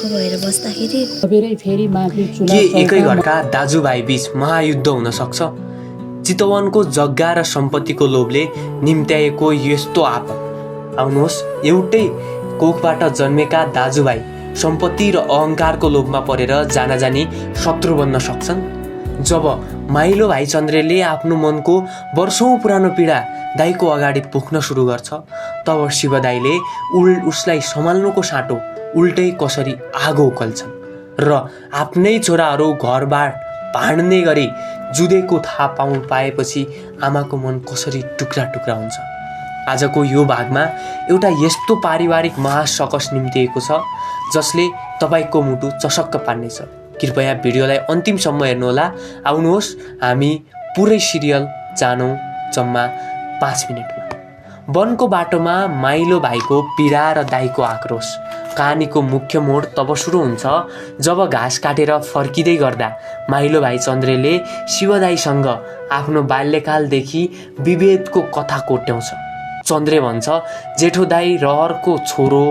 भएको भएर बस्दाखेरि फेरि माथि चुला के एकै घरका दाजुभाइ बीच महायुद्ध हुन सक्छ? चितवनको जग्गा र सम्पत्तिको लोभले निम्त्याएको यस्तो आपत। आउनुहोस्, एउटै कोखबाट जन्मेका दाजुभाइ सम्पत्ति र अहङ्कारको लोभमा परेर जानाजानी शत्रु बन्न सक्छन्। जब माइलो भाइ चन्द्रेले आफ्नो मनको वर्षौँ पुरानो पीडा दाईको अगाडि पोख्न सुरु गर्छ, तब शिव दाईले उसलाई सम्हाल्नुको साटो उल्टै कसरी आगो उकल्छन् र आफ्नै छोराहरू घरबाट भाँड्ने गरी जुधेको थाहा पाएपछि आमाको मन कसरी टुक्रा टुक्रा हुन्छ। आजको यो भागमा एउटा यस्तो पारिवारिक महासकस निम्तिएको छ जसले तपाईँको मुटु चसक्क पार्नेछ। कृपया भिडियोलाई अन्तिमसम्म हेर्नुहोला। आउनुहोस्, हामी पुरै सिरियल जानौँ जम्मा 5 मिनटमा। वनको बाटोमा माइलो भाइको पीडा र दाईको आक्रोश। कहानीको मुख्य मोड तब सुरु हुन्छ जब घाँस काटेर फर्किँदै गर्दा माइलो भाइ चन्द्रेले शिवदाईसँग आफ्नो बाल्यकालदेखि विभेदको कथा कोट्याउँछ। चन्द्रे भन्छ, जेठो दाई रहरको छोरो,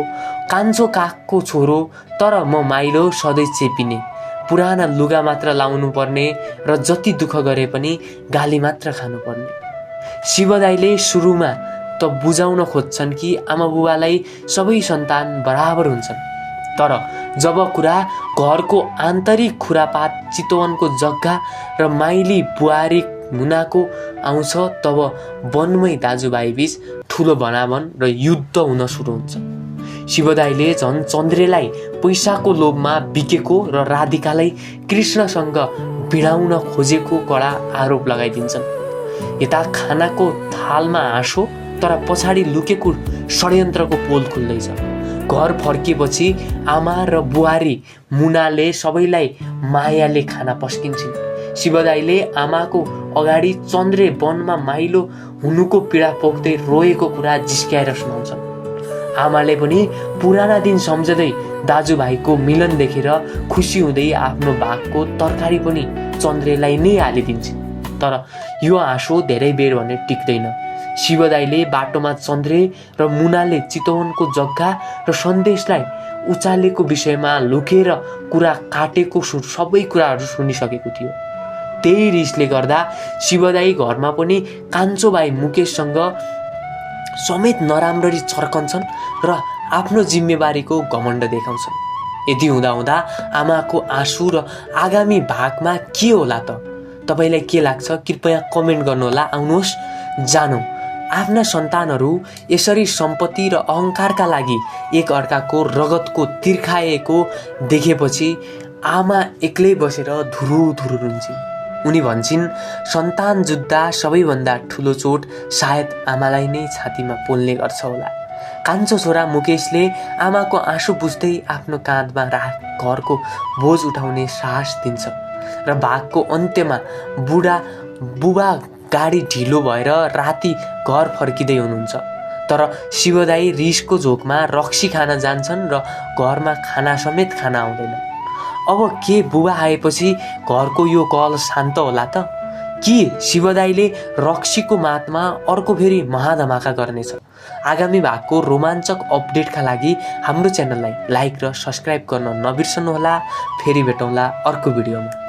कान्छो काखको छोरो, तर म माइलो सधैँ चेपिने, पुराना लुगा मात्र लाउनु पर्ने र जति दुःख गरे पनि गाली मात्र खानुपर्ने। शिवदाईले सुरुमा त बुझाउन खोज्छन् कि आमा बुबालाई सबै सन्तान बराबर हुन्छन्, तर जब कुरा घरको आन्तरिक खुरापात चितवनको जग्गा र माइली बुहारी मुनाको आउँछ तब वनमै दाजुभाइ बीच ठुलो बनावन र युद्ध हुन सुरु हुन्छ। शिवदाईले झन् चन्द्रेलाई पैसाको लोभमा बिकेको र राधिकालाई कृष्णसँग भिडाउन खोजेको कडा आरोप लगाइदिन्छन्। यता खानाको थालमा हाँसो, तर पछाडि लुकेको षड्यन्त्रको पोल खुल्दैछ। घर फर्किएपछि आमा र बुहारी मुनाले सबैलाई मायाले खाना पस्किन्छन्। शिवदाईले आमाको अगाडि चन्द्रे वनमा माइलो हुनुको पीडा पोख्दै रोएको कुरा जिस्क्याएर सुनाउँछन्। आमाले पनि पुराना दिन सम्झँदै दाजुभाइको मिलन देखेर खुसी हुँदै आफ्नो भागको तरकारी पनि चन्द्रेलाई नै हालिदिन्छन्। तर यो हाँसो धेरै बेर भने टिक्दैन। शिवदाईले बाटोमा चन्द्रे र मुनाले चितवनको जग्गा र सन्देशलाई उचालेको विषयमा लुकेर कुरा काटेको सबै कुराहरू सुनिसकेको थियो। त्यही रिसले गर्दा शिवदाई घरमा पनि कान्छो भाइ मुकेशसँग समेत नराम्ररी छर्कन्छन् र आफ्नो जिम्मेवारीको घमण्ड देखाउँछन्। यदि हुँदा आमाको आँसु र आगामी भागमा के होला त? तपाईँलाई के लाग्छ? कृपया कमेन्ट गर्नुहोला। आउनुहोस्, जानौँ। आफ्ना सन्तानहरू यसरी सम्पत्ति र अहङ्कारका लागि एक अर्काको रगतको तिर्खाएको देखेपछि आमा एक्लै बसेर धुरु रुन्छन्। उनी भन्छन्, सन्तान जुत्दा सबैभन्दा ठुलो चोट सायद आमालाई नै छातीमा पोल्ने गर्छ होला। कान्छो छोरा मुकेशले आमाको आँसु बुझ्दै आफ्नो काँधमा घरको बोझ उठाउने साहस दिन्छ र भागको अन्त्यमा बुबा गाडी ढिलो भएर राति घर फर्किँदै हुनुहुन्छ। तर शिवदाई रिसको झोकमा रक्सी खान जान्छन् र घरमा खाना समेत खान आउँदैन। अब के बुबा आएपछि घरको यो कल शान्त होला त? कि शिवदाईले रक्सीको मातमा अर्को फेरि महाधमाका गर्नेछ? आगामी भागको रोमाञ्चक अपडेटका लागि हाम्रो च्यानललाई लाइक र सब्सक्राइब गर्न नबिर्सनुहोला। फेरि भेटौँला अर्को भिडियोमा।